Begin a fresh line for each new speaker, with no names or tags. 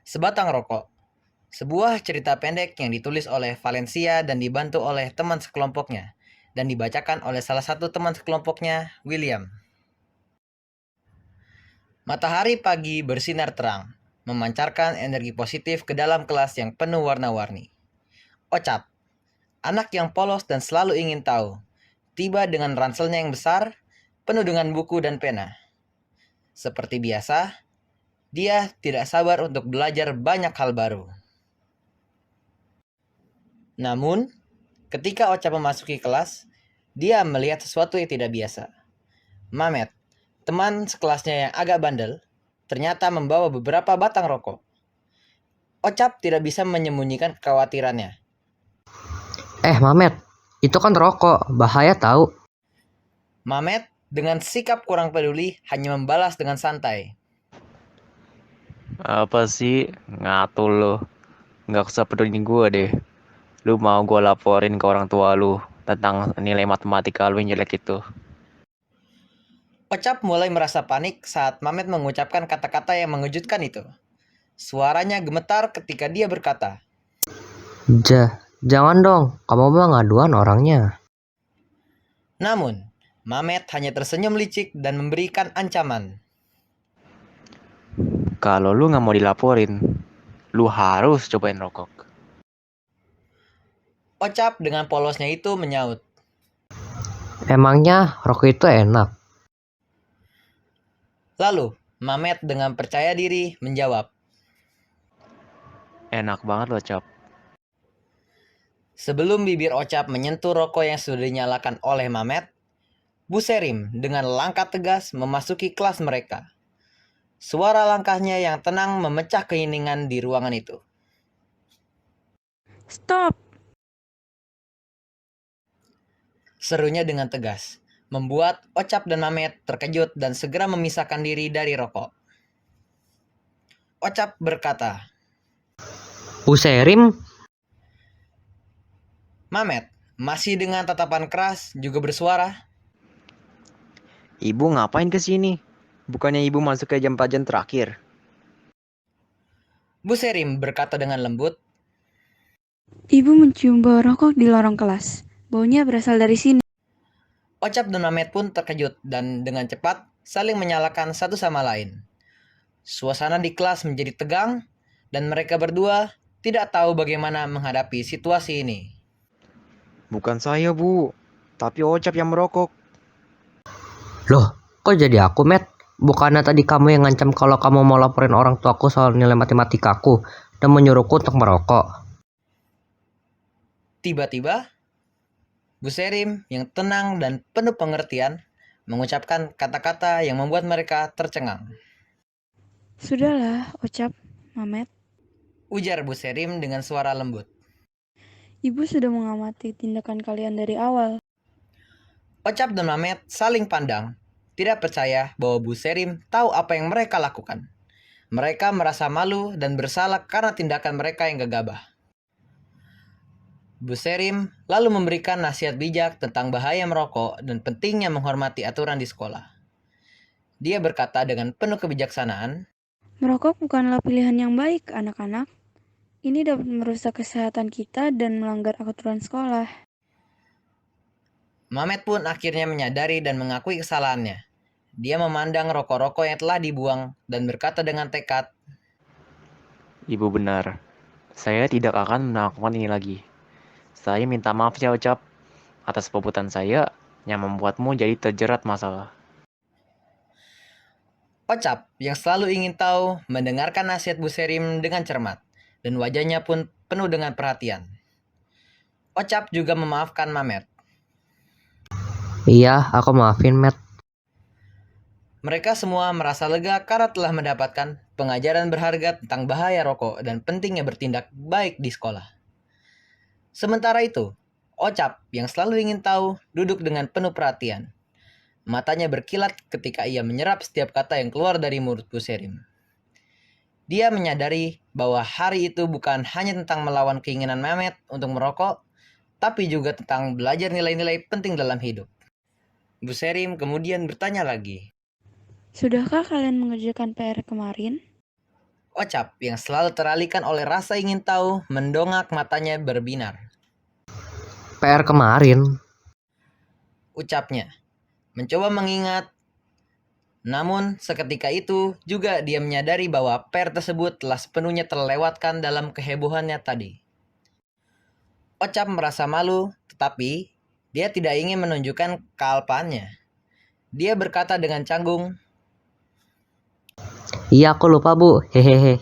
Sebatang Rokok, sebuah cerita pendek yang ditulis oleh Valencia dan dibantu oleh teman sekelompoknya, dan dibacakan oleh salah satu teman sekelompoknya, William. Matahari pagi bersinar terang, memancarkan energi positif ke dalam kelas yang penuh warna-warni. Ocap, anak yang polos dan selalu ingin tahu, tiba dengan ranselnya yang besar, penuh dengan buku dan pena. Seperti biasa, dia tidak sabar untuk belajar banyak hal baru. Namun, ketika Ocap memasuki kelas, dia melihat sesuatu yang tidak biasa. Mamet, teman sekelasnya yang agak bandel, ternyata membawa beberapa batang rokok. Ocap tidak bisa menyembunyikan kekhawatirannya.
Mamet, itu kan rokok, bahaya tahu.
Mamet, dengan sikap kurang peduli, hanya membalas dengan santai.
Apa sih? Ngatul lo. Nggak usah peduli gue deh. Lu mau gue laporin ke orang tua lu tentang nilai matematika lu yang jelek itu.
Ocap mulai merasa panik saat Mamet mengucapkan kata-kata yang mengejutkan itu. Suaranya gemetar ketika dia berkata,
Jangan dong, kamu mah ngaduan orangnya.
namun, Mamet hanya tersenyum licik dan memberikan ancaman.
Kalau lu nggak mau dilaporin, lu harus cobain rokok.
Ocap dengan polosnya itu menyaut.
Emangnya rokok itu enak?
Lalu, Mamet dengan percaya diri menjawab.
Enak banget loh, Cap.
Sebelum bibir Ocap menyentuh rokok yang sudah dinyalakan oleh Mamet, Bu Serim dengan langkah tegas memasuki kelas mereka. Suara langkahnya yang tenang memecah keheningan di ruangan itu.
Stop!
Serunya dengan tegas, membuat Ocap dan Mamet terkejut dan segera memisahkan diri dari rokok. Ocap berkata,
Bu Serim?
Mamet, masih dengan tatapan keras, juga bersuara.
Ibu ngapain ke sini? Bukannya ibu masuk ke jam pelajaran terakhir?
Bu Serim berkata dengan lembut.
Ibu mencium bau rokok di lorong kelas. Baunya berasal dari sini.
Ocap dan Mamet pun terkejut dan dengan cepat saling menyalahkan satu sama lain. Suasana di kelas menjadi tegang dan mereka berdua tidak tahu bagaimana menghadapi situasi ini.
Bukan saya, Bu. Tapi Ocap yang merokok.
Loh, kok jadi aku, Met? Bukannya tadi kamu yang ngancam kalau kamu mau laporin orang tuaku soal nilai matematikaku dan menyuruhku untuk merokok?
Tiba-tiba, Bu Serim yang tenang dan penuh pengertian mengucapkan kata-kata yang membuat mereka tercengang.
Sudahlah, Ocap, Mamet.
Ujar Bu Serim dengan suara lembut.
Ibu sudah mengamati tindakan kalian dari awal.
Ocap dan Mamet saling pandang, tidak percaya bahwa Bu Serim tahu apa yang mereka lakukan. Mereka merasa malu dan bersalah karena tindakan mereka yang gegabah. Bu Serim lalu memberikan nasihat bijak tentang bahaya merokok dan pentingnya menghormati aturan di sekolah. Dia berkata dengan penuh kebijaksanaan,
Merokok bukanlah pilihan yang baik, anak-anak. Ini dapat merusak kesehatan kita dan melanggar aturan sekolah.
Mamet pun akhirnya menyadari dan mengakui kesalahannya. Dia memandang rokok-rokok yang telah dibuang dan berkata dengan tekad,
Ibu benar. Saya tidak akan melakukan ini lagi. Saya minta maaf ya, Ocap. Atas perbuatan saya yang membuatmu jadi terjerat masalah.
Ocap yang selalu ingin tahu mendengarkan nasihat Bu Serim dengan cermat, dan wajahnya pun penuh dengan perhatian. Ocap juga memaafkan Mamet.
Iya, aku maafin, Met.
Mereka semua merasa lega karena telah mendapatkan pengajaran berharga tentang bahaya rokok dan pentingnya bertindak baik di sekolah. Sementara itu, Ocap yang selalu ingin tahu duduk dengan penuh perhatian. Matanya berkilat ketika ia menyerap setiap kata yang keluar dari mulut Bu Serim. Dia menyadari bahwa hari itu bukan hanya tentang melawan keinginan Mehmet untuk merokok, tapi juga tentang belajar nilai-nilai penting dalam hidup. Bu Serim kemudian bertanya lagi.
Sudahkah kalian mengerjakan PR kemarin?
Ocap yang selalu teralihkan oleh rasa ingin tahu mendongak matanya berbinar.
PR kemarin.
Ucapnya, mencoba mengingat. Namun seketika itu juga dia menyadari bahwa PR tersebut telah sepenuhnya terlewatkan dalam kehebohannya tadi. Ocap merasa malu, tetapi dia tidak ingin menunjukkan kealpaannya. Dia berkata dengan canggung,
Iya aku lupa bu, hehehe.